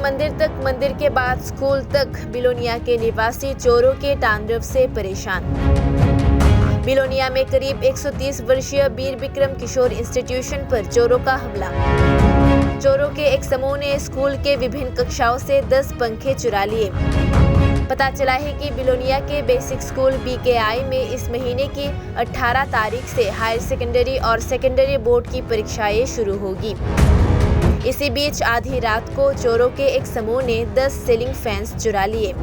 मंदिर तक, मंदिर के बाद स्कूल तक बिलोनिया के निवासी चोरों के तांडव से परेशान। बिलोनिया में करीब 130 वर्षीय वीर विक्रम किशोर इंस्टीट्यूशन पर चोरों का हमला। चोरों के एक समूह ने स्कूल के विभिन्न कक्षाओं से 10 पंखे चुरा लिए। पता चला है कि बिलोनिया के बेसिक स्कूल BKI में इस महीने की 18 तारीख से हायर सेकेंडरी और सेकेंडरी बोर्ड की परीक्षाएं शुरू होगी। इसी बीच आधी रात को चोरों के एक समूह ने 10 सीलिंग फैंस चुरा लिए।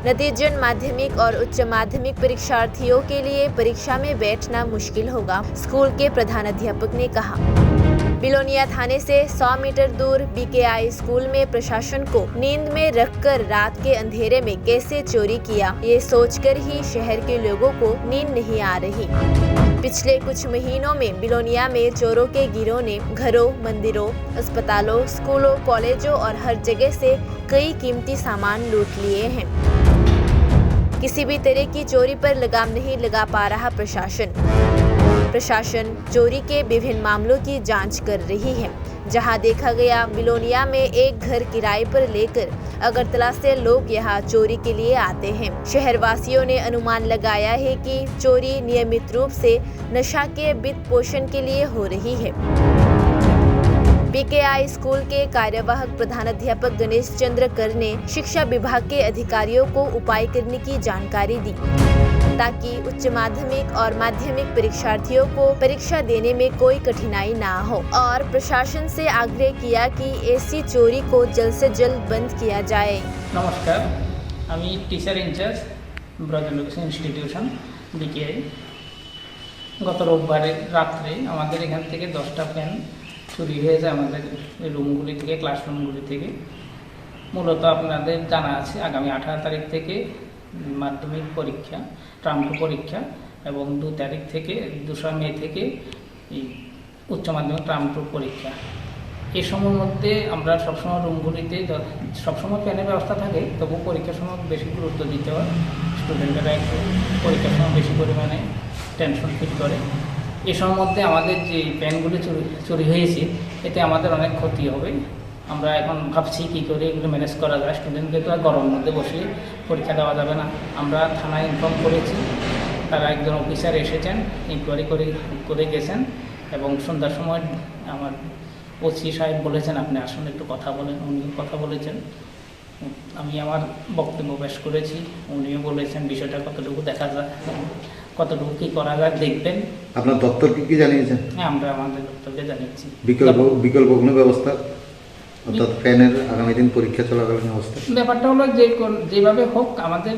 नतीजतन माध्यमिक और उच्च माध्यमिक परीक्षार्थियों के लिए परीक्षा में बैठना मुश्किल होगा, स्कूल के प्रधानाध्यापक ने कहा। बिलोनिया थाने से 100 मीटर दूर BKI स्कूल में प्रशासन को नींद में रखकर रात के अंधेरे में कैसे चोरी किया, ये सोचकर ही शहर के लोगों को नींद नहीं आ रही। पिछले कुछ महीनों में बिलोनिया में चोरों के गिरोह ने घरों, मंदिरों, अस्पतालों, स्कूलों, कॉलेजों और हर जगह से कई कीमती सामान लूट लिए हैं। किसी भी तरह की चोरी पर लगाम नहीं लगा पा रहा प्रशासन चोरी के विभिन्न मामलों की जांच कर रही है। जहां देखा गया, बिलोनिया में एक घर किराए पर लेकर अगरतला से लोग यहां चोरी के लिए आते हैं। शहरवासियों ने अनुमान लगाया है कि चोरी नियमित रूप से नशा के वित्त पोषण के लिए हो रही है। BKI स्कूल के कार्यवाहक प्रधानाध्यापक गणेश चंद्र कर ने शिक्षा विभाग के अधिकारियों को उपाय करने की जानकारी दी, ताकि उच्च माध्यमिक और माध्यमिक परीक्षार्थियों को परीक्षा देने में कोई कठिनाई ना हो, और प्रशासन से आग्रह किया कि ऐसी चोरी को जल्द से जल्द बंद किया जाए। नमस्कार, আমি teacher in-charge Brajan education institution BKI। গত রোববার রাত্রে আমাদের এখান থেকে 10টা ফ্যান চুরি হয়ে যায় আমাদের রুমগুলি থেকে, ক্লাসরুমগুলি থেকে। মূলত আপনাদের জানা আছে আগামী 18 তারিখ থেকে মাধ্যমিক পরীক্ষা, টার্ম 2 পরীক্ষা, এবং 2 তারিখ থেকে 2 মে থেকে উচ্চ মাধ্যমিক টার্ম 2 পরীক্ষা। এই সময়ের মধ্যে আমরা সবসময় রুমগুলিতে সবসময় ফ্যানের ব্যবস্থা থাকে, তবু পরীক্ষার সময় বেশি গুরুত্ব দিতে হয়। স্টুডেন্টরা একটু পরীক্ষার সময় বেশি পরিমাণে টেনশন ফিল করে। এই সময়ের মধ্যে আমাদের যে ফ্যানগুলি চুরি হয়েছে, এতে আমাদের অনেক ক্ষতি হবে। আমরা এখন ভাবছি কী করে এগুলো ম্যানেজ করা যায়। স্টুডেন্টকে তো আর গরমের মধ্যে বসে পরীক্ষা দেওয়া যাবে না। আমরা থানায় ইনফর্ম করেছি, তারা একজন অফিসার এসেছেন, ইনকোয়ারি করে গেছেন, এবং সন্ধ্যার সময় আমার ওসি সাহেব বলেছেন আপনি আসুন একটু কথা বলেন। উনিও কথা বলেছেন, আমি আমার বক্তব্য পেশ করেছি, উনিও বলেছেন বিষয়টা কতটুকু দেখা যায়, কতটুকু কী করা যায় দেখবেন। আপনার দপ্তরকে কি জানিয়েছেন? হ্যাঁ, আমরা আমাদের দপ্তরকে জানিয়েছি। বিকল্প কোনো ব্যবস্থা, অর্থাৎ ফ্যানের আগামী দিন পরীক্ষা চলাকালীন অবস্থা? ব্যাপারটা হলো যেভাবে হোক আমাদের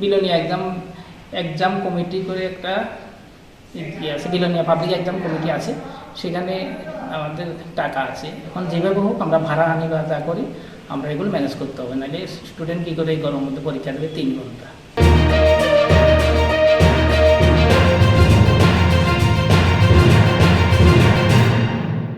বিলোনিয়া এক্সাম কমিটি করে একটা আছে, বিলোনিয়া পাবলিক এক্সাম কমিটি আছে, সেখানে আমাদের টাকা আছে। এখন যেভাবে হোক আমরা ভাড়া আনি বা যা করি আমরা এগুলো ম্যানেজ করতে হবে, নাহলে স্টুডেন্ট কী করে এই গরমের মধ্যে পরীক্ষা দেবে 3 ঘন্টা।